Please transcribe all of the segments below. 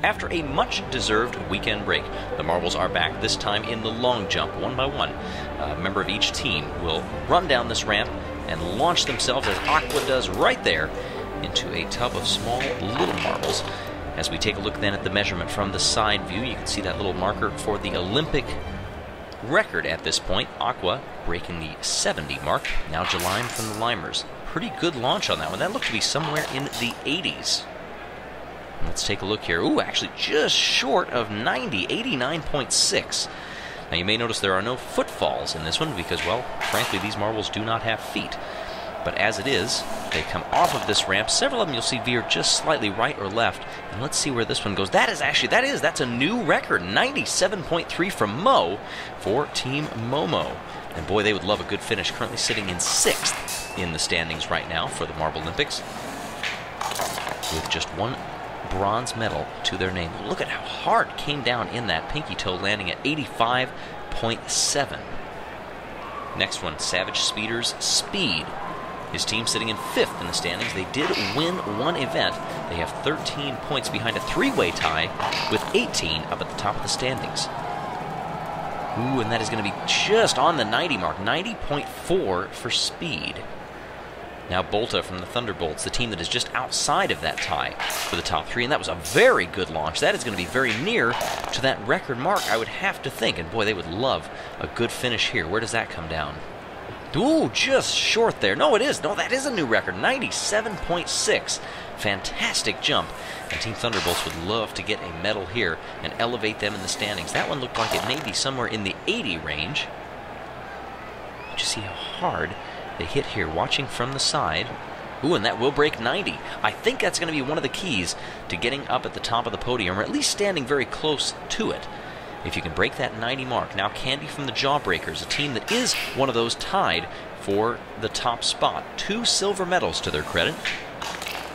After a much-deserved weekend break, the marbles are back, this time in the long jump, one by one. A member of each team will run down this ramp and launch themselves, as Aqua does right there, into a tub of small little marbles. As we take a look then at the measurement from the side view, you can see that little marker for the Olympic record at this point. Aqua breaking the 70 mark. Now Jelle from the Limers. Pretty good launch on that one. That looked to be somewhere in the 80s. Let's take a look here. Ooh, actually just short of 90, 89.6. Now you may notice there are no footfalls in this one because, well, frankly, these marbles do not have feet. But as it is, they come off of this ramp. Several of them you'll see veer just slightly right or left. And let's see where this one goes. That's a new record. 97.3 from Mo for Team Momo. And boy, they would love a good finish. Currently sitting in 6th in the standings right now for the Marblelympics, with just one bronze medal to their name. Look at how hard it came down in that pinky toe, landing at 85.7. Next one, Savage Speeder's Speed. His team sitting in 5th in the standings. They did win one event. They have 13 points behind a 3-way tie with 18 up at the top of the standings. Ooh, and that is going to be just on the 90 mark. 90.4 for Speed. Now Bolta from the Thunderbolts, the team that is just outside of that tie for the top 3, and that was a very good launch. That is going to be very near to that record mark, I would have to think, and boy, they would love a good finish here. Where does that come down? Ooh, just short there. No, it is. No, that is a new record. 97.6. Fantastic jump. And Team Thunderbolts would love to get a medal here and elevate them in the standings. That one looked like it may be somewhere in the 80 range. Just see how hard they hit here, watching from the side. Ooh, and that will break 90. I think that's going to be one of the keys to getting up at the top of the podium, or at least standing very close to it. If you can break that 90 mark. Now Candy from the Jawbreakers, a team that is one of those tied for the top spot. 2 silver medals to their credit.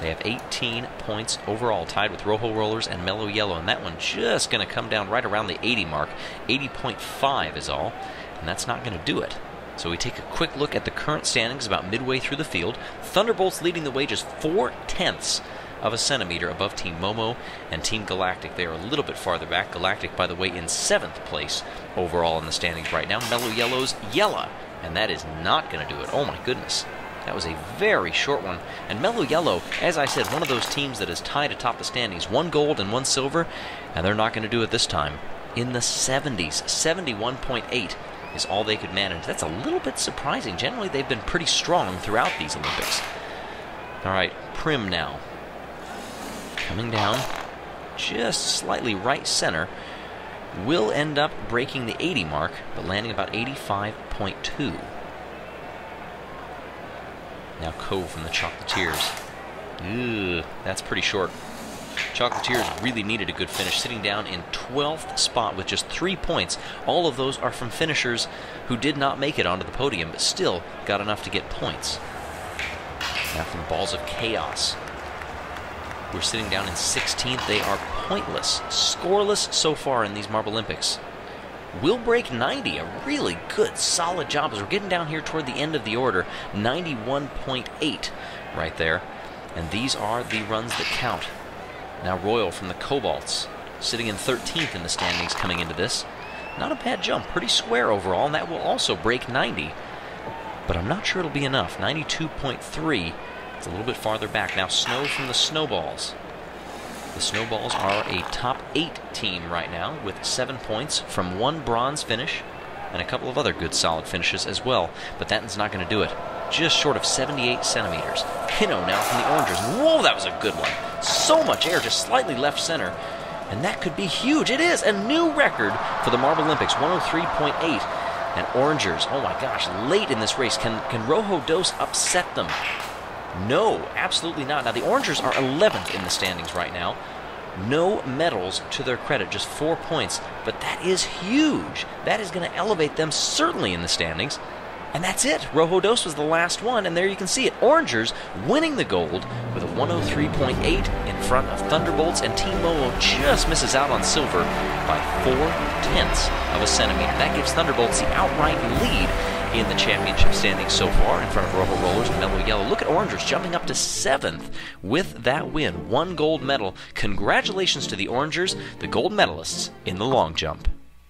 They have 18 points overall, tied with Rojo Rollers and Mellow Yellow, and that one just going to come down right around the 80 mark. 80.5 is all, and that's not going to do it. So we take a quick look at the current standings about midway through the field. Thunderbolts leading the way just 0.4 of a centimeter above Team Momo and Team Galactic. They are a little bit farther back. Galactic, by the way, in 7th place overall in the standings right now. Mellow Yellow's Jelle, and that is not going to do it. Oh my goodness. That was a very short one. And Mellow Yellow, as I said, one of those teams that is tied atop the standings. 1 gold and 1 silver, and they're not going to do it this time. In the 70s, 71.8 is all they could manage. That's a little bit surprising. Generally, they've been pretty strong throughout these Olympics. All right, Prim now. Coming down just slightly right center. Will end up breaking the 80 mark, but landing about 85.2. Now Cove from the Chocolatiers. Ugh, that's pretty short. Chocolatiers really needed a good finish, sitting down in 12th spot with just 3 points. All of those are from finishers who did not make it onto the podium, but still got enough to get points. Now from Balls of Chaos. We're sitting down in 16th. They are pointless, scoreless so far in these Marblelympics. Will break 90, a really good, solid job as we're getting down here toward the end of the order. 91.8 right there. And these are the runs that count. Now Royal from the Cobalts, sitting in 13th in the standings coming into this. Not a bad jump, pretty square overall, and that will also break 90. But I'm not sure it'll be enough. 92.3. It's a little bit farther back. Now Snow from the Snowballs. The Snowballs are a top 8 team right now with 7 points from 1 bronze finish and a couple of other good solid finishes as well. But that is not going to do it. Just short of 78 centimeters. Hino now from the Orangers. Whoa, that was a good one. So much air, just slightly left center. And that could be huge. It is a new record for the Marblelympics, 103.8. And Orangers, oh my gosh, late in this race. Can Rojo Dos upset them? No, absolutely not. Now, the Orangers are 11th in the standings right now. No medals to their credit, just 4 points. But that is huge. That is going to elevate them certainly in the standings. And that's it. Rojo Dos was the last one, and there you can see it. Orangers winning the gold with a 103.8 in front of Thunderbolts, and Team Momo just misses out on silver by 0.4 of a centimeter. That gives Thunderbolts the outright lead in the championship standings so far, in front of Rojo Rollers and Mellow Yellow. Look at Orangers jumping up to 7th with that win. 1 gold medal. Congratulations to the Orangers, the gold medalists in the long jump.